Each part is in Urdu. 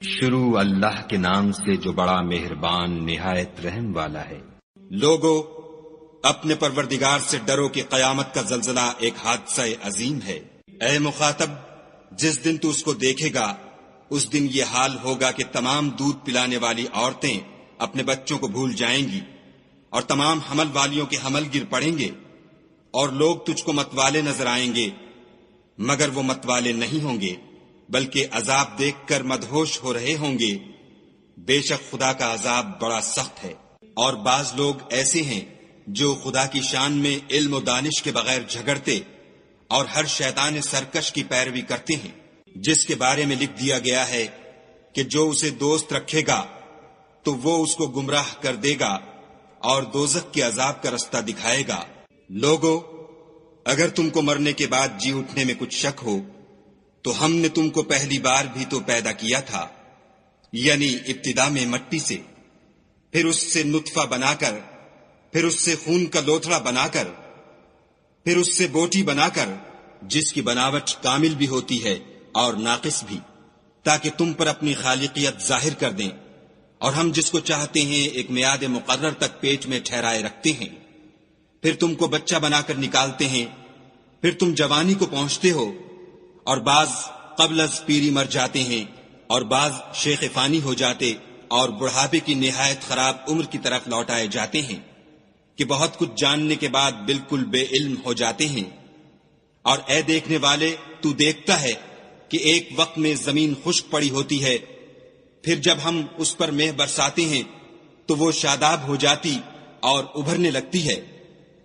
شروع اللہ کے نام سے جو بڑا مہربان نہایت رحم والا ہے۔ لوگو اپنے پروردگار سے ڈرو کہ قیامت کا زلزلہ ایک حادثہ عظیم ہے۔ اے مخاطب، جس دن تو اس کو دیکھے گا اس دن یہ حال ہوگا کہ تمام دودھ پلانے والی عورتیں اپنے بچوں کو بھول جائیں گی اور تمام حمل والیوں کے حمل گر پڑیں گے، اور لوگ تجھ کو متوالے نظر آئیں گے مگر وہ متوالے نہیں ہوں گے بلکہ عذاب دیکھ کر مدہوش ہو رہے ہوں گے۔ بے شک خدا کا عذاب بڑا سخت ہے۔ اور بعض لوگ ایسے ہیں جو خدا کی شان میں علم و دانش کے بغیر جھگڑتے اور ہر شیطان سرکش کی پیروی کرتے ہیں، جس کے بارے میں لکھ دیا گیا ہے کہ جو اسے دوست رکھے گا تو وہ اس کو گمراہ کر دے گا اور دوزخ کے عذاب کا رستہ دکھائے گا۔ لوگو اگر تم کو مرنے کے بعد جی اٹھنے میں کچھ شک ہو تو ہم نے تم کو پہلی بار بھی تو پیدا کیا تھا، یعنی ابتدا میں مٹی سے، پھر اس سے نطفہ بنا کر، پھر اس سے خون کا لوتھڑا بنا کر، پھر اس سے بوٹی بنا کر، جس کی بناوٹ کامل بھی ہوتی ہے اور ناقص بھی، تاکہ تم پر اپنی خالقیت ظاہر کر دیں، اور ہم جس کو چاہتے ہیں ایک میعاد مقرر تک پیٹ میں ٹھہرائے رکھتے ہیں، پھر تم کو بچہ بنا کر نکالتے ہیں، پھر تم جوانی کو پہنچتے ہو، اور بعض قبل از پیری مر جاتے ہیں، اور بعض شیخ فانی ہو جاتے اور بڑھاپے کی نہایت خراب عمر کی طرف لوٹائے جاتے ہیں کہ بہت کچھ جاننے کے بعد بالکل بے علم ہو جاتے ہیں۔ اور اے دیکھنے والے، تو دیکھتا ہے کہ ایک وقت میں زمین خشک پڑی ہوتی ہے، پھر جب ہم اس پر مہ برساتے ہیں تو وہ شاداب ہو جاتی اور ابھرنے لگتی ہے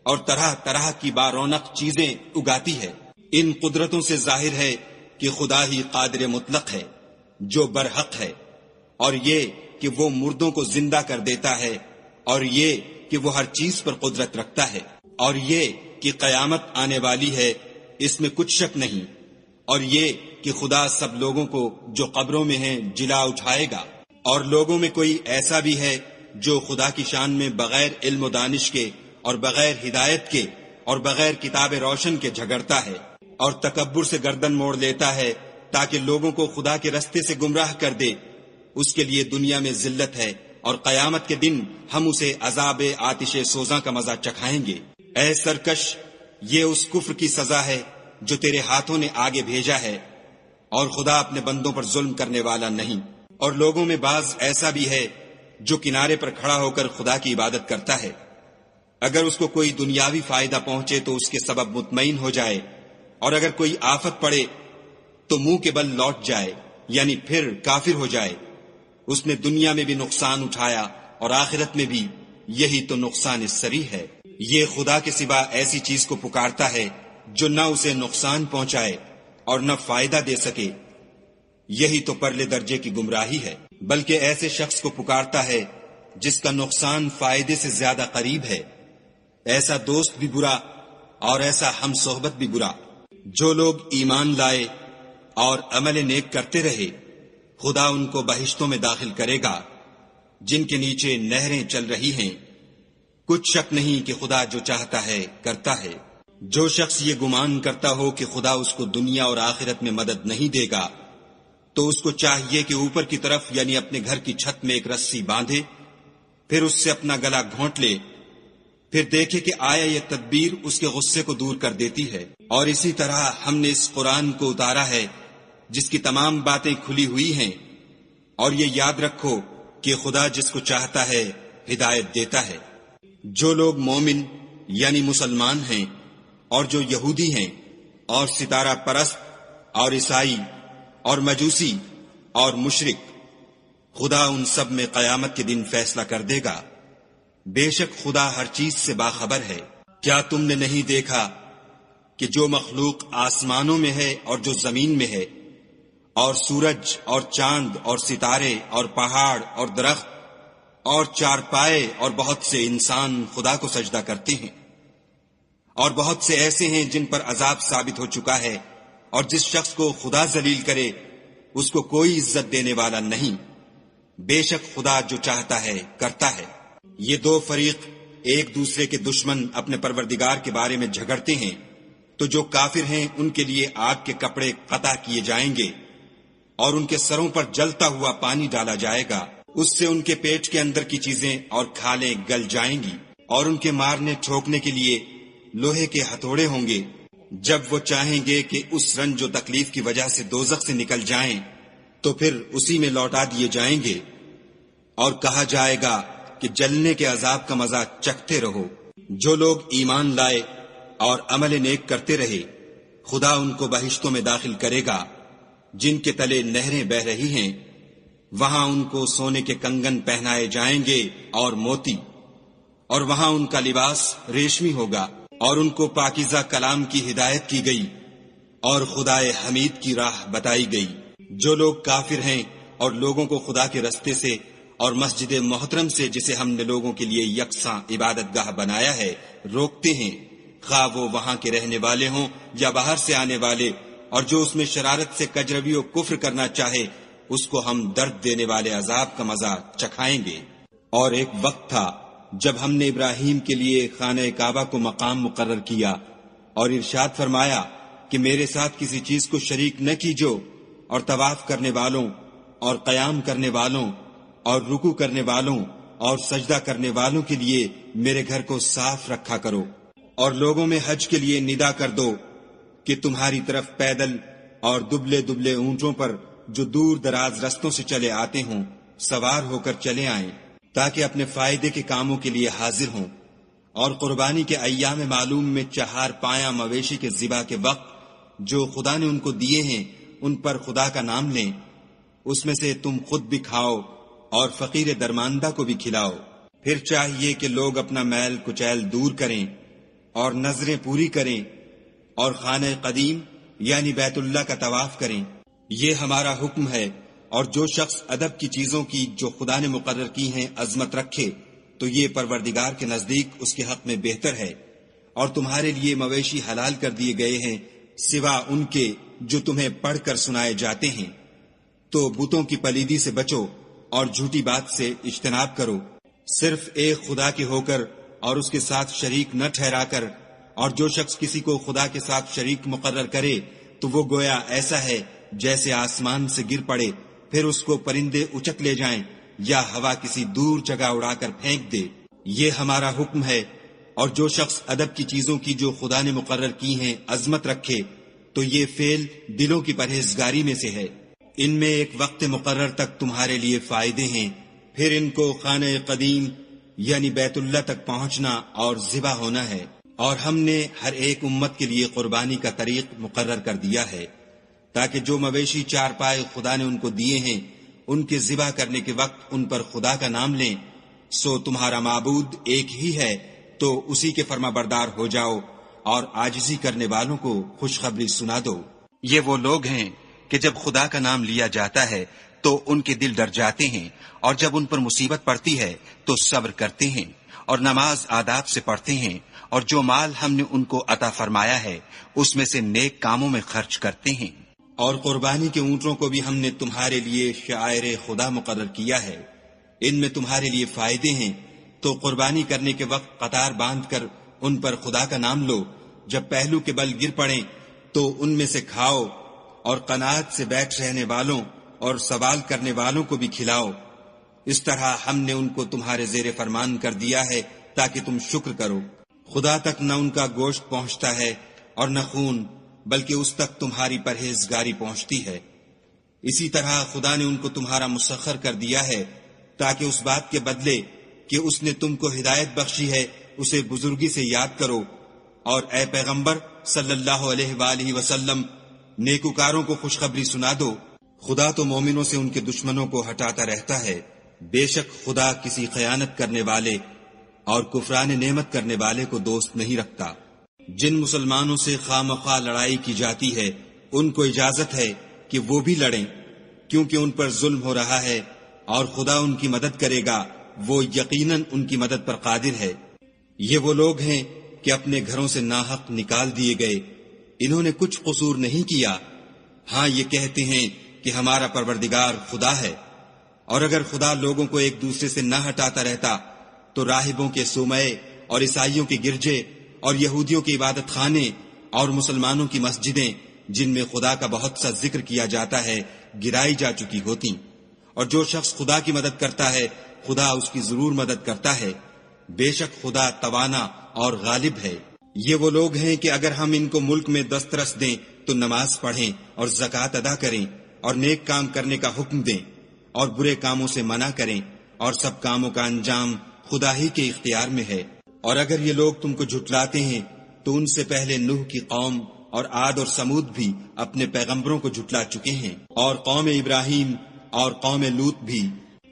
اور طرح طرح کی بارونق چیزیں اگاتی ہے۔ ان قدرتوں سے ظاہر ہے کہ خدا ہی قادر مطلق ہے جو برحق ہے، اور یہ کہ وہ مردوں کو زندہ کر دیتا ہے، اور یہ کہ وہ ہر چیز پر قدرت رکھتا ہے، اور یہ کہ قیامت آنے والی ہے، اس میں کچھ شک نہیں، اور یہ کہ خدا سب لوگوں کو جو قبروں میں ہیں جلا اٹھائے گا۔ اور لوگوں میں کوئی ایسا بھی ہے جو خدا کی شان میں بغیر علم و دانش کے اور بغیر ہدایت کے اور بغیر کتاب روشن کے جھگڑتا ہے اور تکبر سے گردن موڑ لیتا ہے تاکہ لوگوں کو خدا کے رستے سے گمراہ کر دے، اس کے لیے دنیا میں ذلت ہے، اور قیامت کے دن ہم اسے عذاب آتش سوزاں کا مزہ چکھائیں گے۔ اے سرکش، یہ اس کفر کی سزا ہے جو تیرے ہاتھوں نے آگے بھیجا ہے، اور خدا اپنے بندوں پر ظلم کرنے والا نہیں۔ اور لوگوں میں بعض ایسا بھی ہے جو کنارے پر کھڑا ہو کر خدا کی عبادت کرتا ہے، اگر اس کو کوئی دنیاوی فائدہ پہنچے تو اس کے سبب مطمئن ہو جائے، اور اگر کوئی آفت پڑے تو منہ کے بل لوٹ جائے، یعنی پھر کافر ہو جائے۔ اس نے دنیا میں بھی نقصان اٹھایا اور آخرت میں بھی، یہی تو نقصان سری ہے۔ یہ خدا کے سوا ایسی چیز کو پکارتا ہے جو نہ اسے نقصان پہنچائے اور نہ فائدہ دے سکے، یہی تو پرلے درجے کی گمراہی ہے۔ بلکہ ایسے شخص کو پکارتا ہے جس کا نقصان فائدے سے زیادہ قریب ہے، ایسا دوست بھی برا اور ایسا ہم صحبت بھی برا۔ جو لوگ ایمان لائے اور عمل نیک کرتے رہے، خدا ان کو بہشتوں میں داخل کرے گا جن کے نیچے نہریں چل رہی ہیں۔ کچھ شک نہیں کہ خدا جو چاہتا ہے کرتا ہے۔ جو شخص یہ گمان کرتا ہو کہ خدا اس کو دنیا اور آخرت میں مدد نہیں دے گا تو اس کو چاہیے کہ اوپر کی طرف یعنی اپنے گھر کی چھت میں ایک رسی باندھے، پھر اس سے اپنا گلا گھونٹ لے، پھر دیکھے کہ آیا یہ تدبیر اس کے غصے کو دور کر دیتی ہے۔ اور اسی طرح ہم نے اس قرآن کو اتارا ہے جس کی تمام باتیں کھلی ہوئی ہیں، اور یہ یاد رکھو کہ خدا جس کو چاہتا ہے ہدایت دیتا ہے۔ جو لوگ مومن یعنی مسلمان ہیں اور جو یہودی ہیں اور ستارہ پرست اور عیسائی اور مجوسی اور مشرک، خدا ان سب میں قیامت کے دن فیصلہ کر دے گا۔ بے شک خدا ہر چیز سے باخبر ہے۔ کیا تم نے نہیں دیکھا کہ جو مخلوق آسمانوں میں ہے اور جو زمین میں ہے، اور سورج اور چاند اور ستارے اور پہاڑ اور درخت اور چارپائے اور بہت سے انسان خدا کو سجدہ کرتے ہیں، اور بہت سے ایسے ہیں جن پر عذاب ثابت ہو چکا ہے، اور جس شخص کو خدا ذلیل کرے اس کو کوئی عزت دینے والا نہیں۔ بے شک خدا جو چاہتا ہے کرتا ہے۔ یہ دو فریق ایک دوسرے کے دشمن اپنے پروردگار کے بارے میں جھگڑتے ہیں، تو جو کافر ہیں ان کے لیے آگ کے کپڑے قطع کیے جائیں گے، اور ان کے سروں پر جلتا ہوا پانی ڈالا جائے گا، اس سے ان کے پیٹ کے اندر کی چیزیں اور کھالیں گل جائیں گی، اور ان کے مارنے ٹھوکنے کے لیے لوہے کے ہتھوڑے ہوں گے۔ جب وہ چاہیں گے کہ اس رنج و تکلیف کی وجہ سے دوزخ سے نکل جائیں تو پھر اسی میں لوٹا دیے جائیں گے، اور کہا جائے گا کہ جلنے کے عذاب کا مزہ چکھتے رہو۔ جو لوگ ایمان لائے اور عمل نیک کرتے رہے، خدا ان کو بہشتوں میں داخل کرے گا جن کے تلے نہریں بہہ رہی ہیں، وہاں ان کو سونے کے کنگن پہنائے جائیں گے اور موتی، اور وہاں ان کا لباس ریشمی ہوگا، اور ان کو پاکیزہ کلام کی ہدایت کی گئی اور خدائے حمید کی راہ بتائی گئی۔ جو لوگ کافر ہیں اور لوگوں کو خدا کے رستے سے اور مسجد محترم سے، جسے ہم نے لوگوں کے لیے یکساں عبادت گاہ بنایا ہے، روکتے ہیں، خواہ وہ وہاں کے رہنے والے ہوں یا باہر سے آنے والے، اور جو اس میں شرارت سے کجروی و کفر کرنا چاہے، اس کو ہم درد دینے والے عذاب کا مزہ چکھائیں گے۔ اور ایک وقت تھا جب ہم نے ابراہیم کے لیے خانہ کعبہ کو مقام مقرر کیا اور ارشاد فرمایا کہ میرے ساتھ کسی چیز کو شریک نہ کیجو، اور طواف کرنے والوں اور قیام کرنے والوں اور رکوع کرنے والوں اور سجدہ کرنے والوں کے لیے میرے گھر کو صاف رکھا کرو، اور لوگوں میں حج کے لیے ندا کر دو کہ تمہاری طرف پیدل اور دبلے دبلے اونٹوں پر جو دور دراز رستوں سے چلے آتے ہوں سوار ہو کر چلے آئیں، تاکہ اپنے فائدے کے کاموں کے لیے حاضر ہوں، اور قربانی کے ایام معلوم میں 4 پایہ مویشی کے ذبح کے وقت جو خدا نے ان کو دیے ہیں ان پر خدا کا نام لیں، اس میں سے تم خود بھی کھاؤ اور فقیر درماندہ کو بھی کھلاؤ۔ پھر چاہیے کہ لوگ اپنا میل کچیل دور کریں اور نظریں پوری کریں اور خانہ قدیم یعنی بیت اللہ کا طواف کریں، یہ ہمارا حکم ہے۔ اور جو شخص ادب کی چیزوں کی جو خدا نے مقرر کی ہیں عظمت رکھے تو یہ پروردگار کے نزدیک اس کے حق میں بہتر ہے۔ اور تمہارے لیے مویشی حلال کر دیے گئے ہیں سوا ان کے جو تمہیں پڑھ کر سنائے جاتے ہیں، تو بتوں کی پلیدی سے بچو اور جھوٹی بات سے اجتناب کرو، صرف ایک خدا کے ہو کر اور اس کے ساتھ شریک نہ ٹھہرا کر۔ اور جو شخص کسی کو خدا کے ساتھ شریک مقرر کرے تو وہ گویا ایسا ہے جیسے آسمان سے گر پڑے، پھر اس کو پرندے اچک لے جائیں یا ہوا کسی دور جگہ اڑا کر پھینک دے۔ یہ ہمارا حکم ہے۔ اور جو شخص ادب کی چیزوں کی جو خدا نے مقرر کی ہیں عظمت رکھے تو یہ فعل دلوں کی پرہیزگاری میں سے ہے۔ ان میں ایک وقت مقرر تک تمہارے لیے فائدے ہیں، پھر ان کو خانہ قدیم یعنی بیت اللہ تک پہنچنا اور ذبح ہونا ہے۔ اور ہم نے ہر ایک امت کے لیے قربانی کا طریق مقرر کر دیا ہے، تاکہ جو مویشی 4 پائے خدا نے ان کو دیے ہیں ان کے ذبح کرنے کے وقت ان پر خدا کا نام لیں۔ سو تمہارا معبود ایک ہی ہے، تو اسی کے فرما بردار ہو جاؤ اور عاجزی کرنے والوں کو خوشخبری سنا دو۔ یہ وہ لوگ ہیں کہ جب خدا کا نام لیا جاتا ہے تو ان کے دل ڈر جاتے ہیں، اور جب ان پر مصیبت پڑتی ہے تو صبر کرتے ہیں اور نماز آداب سے پڑھتے ہیں، اور جو مال ہم نے ان کو عطا فرمایا ہے اس میں سے نیک کاموں میں خرچ کرتے ہیں۔ اور قربانی کے اونٹوں کو بھی ہم نے تمہارے لیے شعائر خدا مقرر کیا ہے، ان میں تمہارے لیے فائدے ہیں، تو قربانی کرنے کے وقت قطار باندھ کر ان پر خدا کا نام لو، جب پہلو کے بل گر پڑیں تو ان میں سے کھاؤ، اور قناعت سے بیٹھ رہنے والوں اور سوال کرنے والوں کو بھی کھلاؤ۔ اس طرح ہم نے ان کو تمہارے زیر فرمان کر دیا ہے تاکہ تم شکر کرو۔ خدا تک نہ ان کا گوشت پہنچتا ہے اور نہ خون، بلکہ اس تک تمہاری پرہیزگاری پہنچتی ہے۔ اسی طرح خدا نے ان کو تمہارا مسخر کر دیا ہے تاکہ اس بات کے بدلے کہ اس نے تم کو ہدایت بخشی ہے اسے بزرگی سے یاد کرو۔ اور اے پیغمبر صلی اللہ علیہ وآلہ وسلم، نیکوکاروں کو خوشخبری سنا دو۔ خدا تو مومنوں سے ان کے دشمنوں کو ہٹاتا رہتا ہے، بے شک خدا کسی خیانت کرنے والے اور کفران نعمت کرنے والے کو دوست نہیں رکھتا۔ جن مسلمانوں سے خواہ مخواہ لڑائی کی جاتی ہے ان کو اجازت ہے کہ وہ بھی لڑیں، کیونکہ ان پر ظلم ہو رہا ہے، اور خدا ان کی مدد کرے گا، وہ یقیناً ان کی مدد پر قادر ہے۔ یہ وہ لوگ ہیں کہ اپنے گھروں سے ناحق نکال دیے گئے، انہوں نے کچھ قصور نہیں کیا، ہاں یہ کہتے ہیں کہ ہمارا پروردگار خدا ہے۔ اور اگر خدا لوگوں کو ایک دوسرے سے نہ ہٹاتا رہتا تو راہبوں کے صومعے اور عیسائیوں کے گرجے اور یہودیوں کے عبادت خانے اور مسلمانوں کی مسجدیں جن میں خدا کا بہت سا ذکر کیا جاتا ہے گرائی جا چکی ہوتی، اور جو شخص خدا کی مدد کرتا ہے خدا اس کی ضرور مدد کرتا ہے، بے شک خدا توانا اور غالب ہے۔ یہ وہ لوگ ہیں کہ اگر ہم ان کو ملک میں دسترس دیں تو نماز پڑھیں اور زکوٰۃ ادا کریں اور نیک کام کرنے کا حکم دیں اور برے کاموں سے منع کریں، اور سب کاموں کا انجام خدا ہی کے اختیار میں ہے۔ اور اگر یہ لوگ تم کو جھٹلاتے ہیں تو ان سے پہلے نوح کی قوم اور عاد اور سمود بھی اپنے پیغمبروں کو جھٹلا چکے ہیں، اور قوم ابراہیم اور قوم لوط بھی،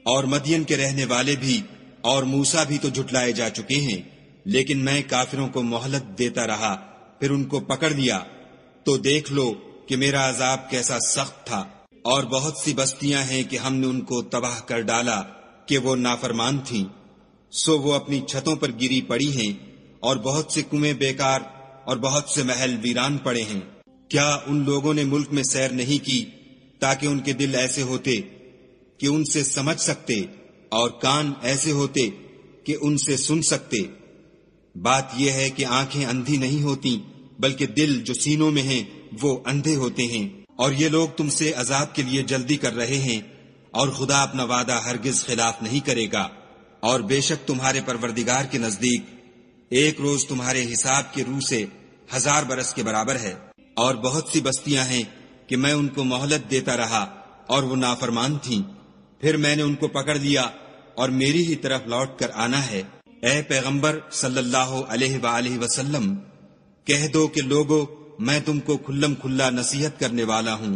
اور مدین کے رہنے والے بھی، اور موسیٰ بھی تو جھٹلائے جا چکے ہیں، لیکن میں کافروں کو مہلت دیتا رہا، پھر ان کو پکڑ لیا، تو دیکھ لو کہ میرا عذاب کیسا سخت تھا۔ اور بہت سی بستیاں ہیں کہ ہم نے ان کو تباہ کر ڈالا کہ وہ نافرمان تھیں، سو وہ اپنی چھتوں پر گری پڑی ہیں، اور بہت سے کنویں بیکار اور بہت سے محل ویران پڑے ہیں۔ کیا ان لوگوں نے ملک میں سیر نہیں کی تاکہ ان کے دل ایسے ہوتے کہ ان سے سمجھ سکتے، اور کان ایسے ہوتے کہ ان سے سن سکتے؟ بات یہ ہے کہ آنکھیں اندھی نہیں ہوتی، بلکہ دل جو سینوں میں ہیں وہ اندھے ہوتے ہیں۔ اور یہ لوگ تم سے عذاب کے لیے جلدی کر رہے ہیں، اور خدا اپنا وعدہ ہرگز خلاف نہیں کرے گا۔ اور بے شک تمہارے پروردگار کے نزدیک ایک روز تمہارے حساب کے روح سے 1000 برس کے برابر ہے۔ اور بہت سی بستیاں ہیں کہ میں ان کو مہلت دیتا رہا اور وہ نافرمان تھیں، پھر میں نے ان کو پکڑ لیا اور میری ہی طرف لوٹ کر آنا ہے۔ اے پیغمبر صلی اللہ علیہ وآلہ وسلم، کہہ دو کہ لوگو میں تم کو کھلم کھلا نصیحت کرنے والا ہوں،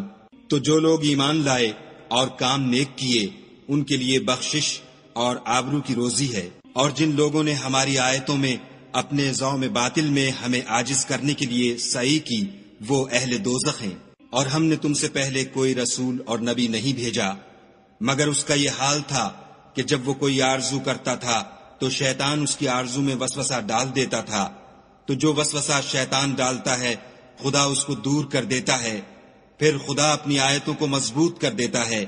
تو جو لوگ ایمان لائے اور کام نیک کیے ان کے لیے بخشش اور آبرو کی روزی ہے۔ اور جن لوگوں نے ہماری آیتوں میں اپنے ذوم باطل میں ہمیں عاجز کرنے کے لیے سعی کی وہ اہل دوزخ ہیں۔ اور ہم نے تم سے پہلے کوئی رسول اور نبی نہیں بھیجا مگر اس کا یہ حال تھا کہ جب وہ کوئی آرزو کرتا تھا تو شیطان اس کی آرزو میں وسوسہ ڈال دیتا تھا، تو جو وسوسہ شیطان ڈالتا ہے خدا اس کو دور کر دیتا ہے، پھر خدا اپنی آیتوں کو مضبوط کر دیتا ہے،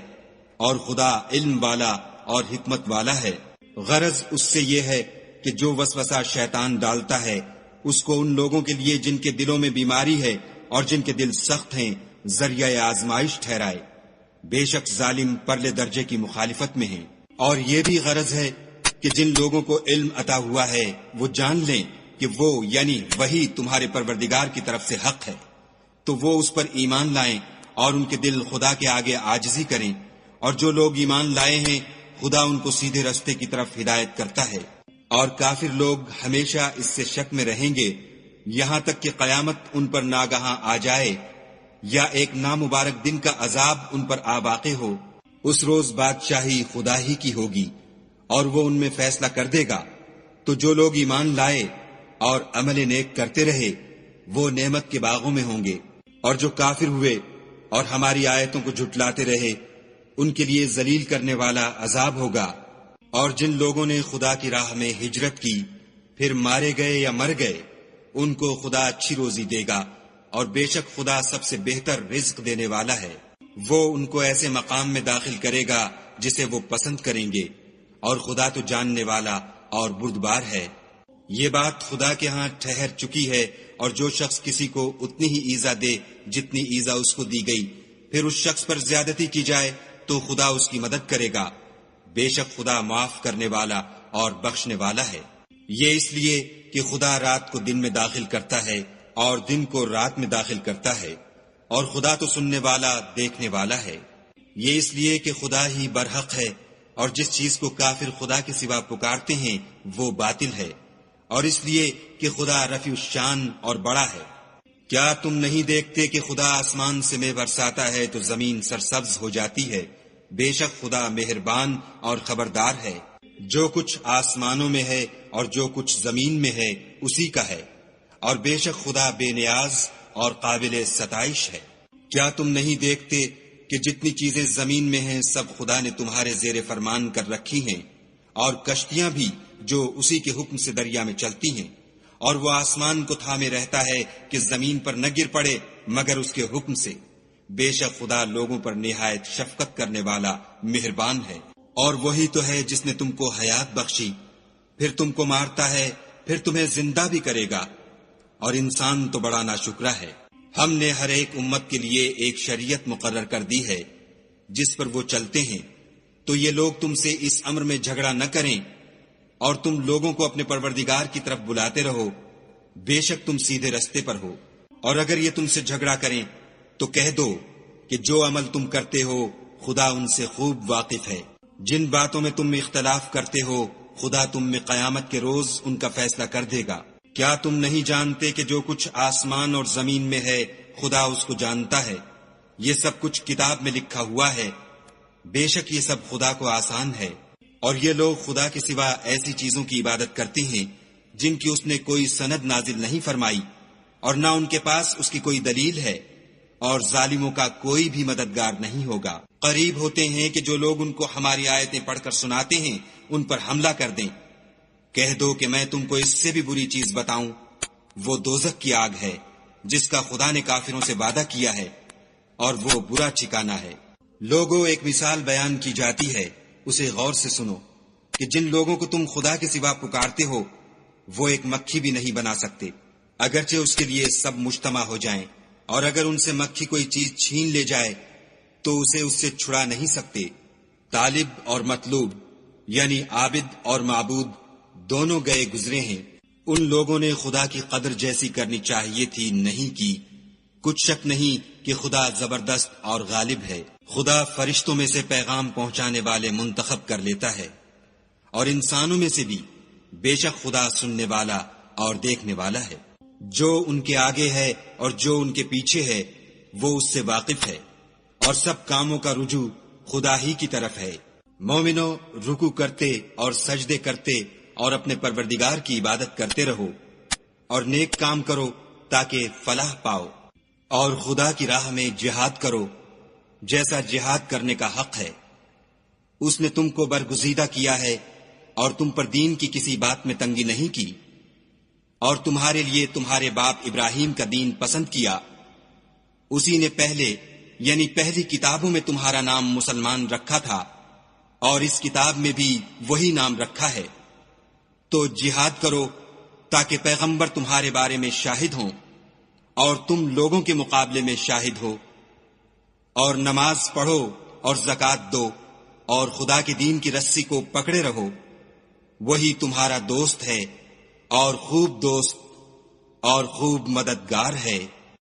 اور خدا علم والا اور حکمت والا ہے۔ غرض اس سے یہ ہے کہ جو وسوسہ شیطان ڈالتا ہے اس کو ان لوگوں کے لیے جن کے دلوں میں بیماری ہے اور جن کے دل سخت ہیں ذریعہ آزمائش ٹھہرائے۔ بے شک ظالم پرلے درجے کی مخالفت میں ہیں۔ اور یہ بھی غرض ہے کہ جن لوگوں کو علم عطا ہوا ہے وہ جان لیں کہ وہ یعنی وہی تمہارے پروردگار کی طرف سے حق ہے، تو وہ اس پر ایمان لائیں اور ان کے دل خدا کے آگے عاجزی کریں، اور جو لوگ ایمان لائے ہیں خدا ان کو سیدھے رستے کی طرف ہدایت کرتا ہے۔ اور کافر لوگ ہمیشہ اس سے شک میں رہیں گے یہاں تک کہ قیامت ان پر ناگہاں آ جائے یا ایک نامبارک دن کا عذاب ان پر آ واقع ہو۔ اس روز بادشاہی خدا ہی کی ہوگی اور وہ ان میں فیصلہ کر دے گا۔ تو جو لوگ ایمان لائے اور عمل نیک کرتے رہے وہ نعمت کے باغوں میں ہوں گے، اور جو کافر ہوئے اور ہماری آیتوں کو جھٹلاتے رہے ان کے لیے ذلیل کرنے والا عذاب ہوگا۔ اور جن لوگوں نے خدا کی راہ میں ہجرت کی پھر مارے گئے یا مر گئے ان کو خدا اچھی روزی دے گا، اور بے شک خدا سب سے بہتر رزق دینے والا ہے۔ وہ ان کو ایسے مقام میں داخل کرے گا جسے وہ پسند کریں گے، اور خدا تو جاننے والا اور بردبار ہے۔ یہ بات خدا کے ہاں ٹھہر چکی ہے، اور جو شخص کسی کو اتنی ہی ایذا دے جتنی ایذا اس کو دی گئی پھر اس شخص پر زیادتی کی جائے تو خدا اس کی مدد کرے گا۔ بے شک خدا معاف کرنے والا اور بخشنے والا ہے۔ یہ اس لیے کہ خدا رات کو دن میں داخل کرتا ہے اور دن کو رات میں داخل کرتا ہے، اور خدا تو سننے والا دیکھنے والا ہے۔ یہ اس لیے کہ خدا ہی برحق ہے، اور جس چیز کو کافر خدا کے سوا پکارتے ہیں وہ باطل ہے، اور اس لیے کہ خدا رفیع الشان اور بڑا ہے۔ کیا تم نہیں دیکھتے کہ خدا آسمان سے مے برساتا ہے تو زمین سرسبز ہو جاتی ہے؟ بے شک خدا مہربان اور خبردار ہے۔ جو کچھ آسمانوں میں ہے اور جو کچھ زمین میں ہے اسی کا ہے، اور بے شک خدا بے نیاز اور قابل ستائش ہے۔ کیا تم نہیں دیکھتے کہ جتنی چیزیں زمین میں ہیں سب خدا نے تمہارے زیر فرمان کر رکھی ہیں، اور کشتیاں بھی جو اسی کے حکم سے دریا میں چلتی ہیں، اور وہ آسمان کو تھامے رہتا ہے کہ زمین پر نہ گر پڑے مگر اس کے حکم سے۔ بے شک خدا لوگوں پر نہایت شفقت کرنے والا مہربان ہے۔ اور وہی تو ہے جس نے تم کو حیات بخشی، پھر تم کو مارتا ہے، پھر تمہیں زندہ بھی کرے گا، اور انسان تو بڑا ناشکرا ہے۔ ہم نے ہر ایک امت کے لیے ایک شریعت مقرر کر دی ہے جس پر وہ چلتے ہیں، تو یہ لوگ تم سے اس امر میں جھگڑا نہ کریں اور تم لوگوں کو اپنے پروردگار کی طرف بلاتے رہو، بے شک تم سیدھے رستے پر ہو۔ اور اگر یہ تم سے جھگڑا کریں تو کہہ دو کہ جو عمل تم کرتے ہو خدا ان سے خوب واقف ہے۔ جن باتوں میں تم اختلاف کرتے ہو خدا تم میں قیامت کے روز ان کا فیصلہ کر دے گا۔ کیا تم نہیں جانتے کہ جو کچھ آسمان اور زمین میں ہے خدا اس کو جانتا ہے؟ یہ سب کچھ کتاب میں لکھا ہوا ہے، بے شک یہ سب خدا کو آسان ہے۔ اور یہ لوگ خدا کے سوا ایسی چیزوں کی عبادت کرتے ہیں جن کی اس نے کوئی سند نازل نہیں فرمائی، اور نہ ان کے پاس اس کی کوئی دلیل ہے، اور ظالموں کا کوئی بھی مددگار نہیں ہوگا۔ قریب ہوتے ہیں کہ جو لوگ ان کو ہماری آیتیں پڑھ کر سناتے ہیں ان پر حملہ کر دیں۔ کہہ دو کہ میں تم کو اس سے بھی بری چیز بتاؤں، وہ دوزخ کی آگ ہے جس کا خدا نے کافروں سے وعدہ کیا ہے، اور وہ برا ٹھکانہ ہے۔ لوگوں، ایک مثال بیان کی جاتی ہے، اسے غور سے سنو کہ جن لوگوں کو تم خدا کے سوا پکارتے ہو وہ ایک مکھی بھی نہیں بنا سکتے، اگرچہ اس کے لیے سب مجتمع ہو جائیں، اور اگر ان سے مکھی کوئی چیز چھین لے جائے تو اسے اس سے چھڑا نہیں سکتے۔ طالب اور مطلوب یعنی عابد اور معبود دونوں گئے گزرے ہیں، ان لوگوں نے خدا کی قدر جیسی کرنی چاہیے تھی نہیں کی۔ کچھ شک نہیں کہ خدا زبردست اور غالب ہے۔ خدا فرشتوں میں سے پیغام پہنچانے والے منتخب کر لیتا ہے، اور انسانوں میں سے بھی، بے شک خدا سننے والا اور دیکھنے والا ہے۔ جو ان کے آگے ہے اور جو ان کے پیچھے ہے وہ اس سے واقف ہے، اور سب کاموں کا رجوع خدا ہی کی طرف ہے۔ مومنو، رکوع کرتے اور سجدے کرتے اور اپنے پروردگار کی عبادت کرتے رہو، اور نیک کام کرو تاکہ فلاح پاؤ، اور خدا کی راہ میں جہاد کرو جیسا جہاد کرنے کا حق ہے۔ اس نے تم کو برگزیدہ کیا ہے اور تم پر دین کی کسی بات میں تنگی نہیں کی، اور تمہارے لیے تمہارے باپ ابراہیم کا دین پسند کیا، اسی نے پہلے یعنی پہلی کتابوں میں تمہارا نام مسلمان رکھا تھا، اور اس کتاب میں بھی وہی نام رکھا ہے۔ تو جہاد کرو تاکہ پیغمبر تمہارے بارے میں شاہد ہوں اور تم لوگوں کے مقابلے میں شاہد ہو، اور نماز پڑھو اور زکوٰۃ دو، اور خدا کے دین کی رسی کو پکڑے رہو، وہی تمہارا دوست ہے اور خوب دوست اور خوب مددگار ہے۔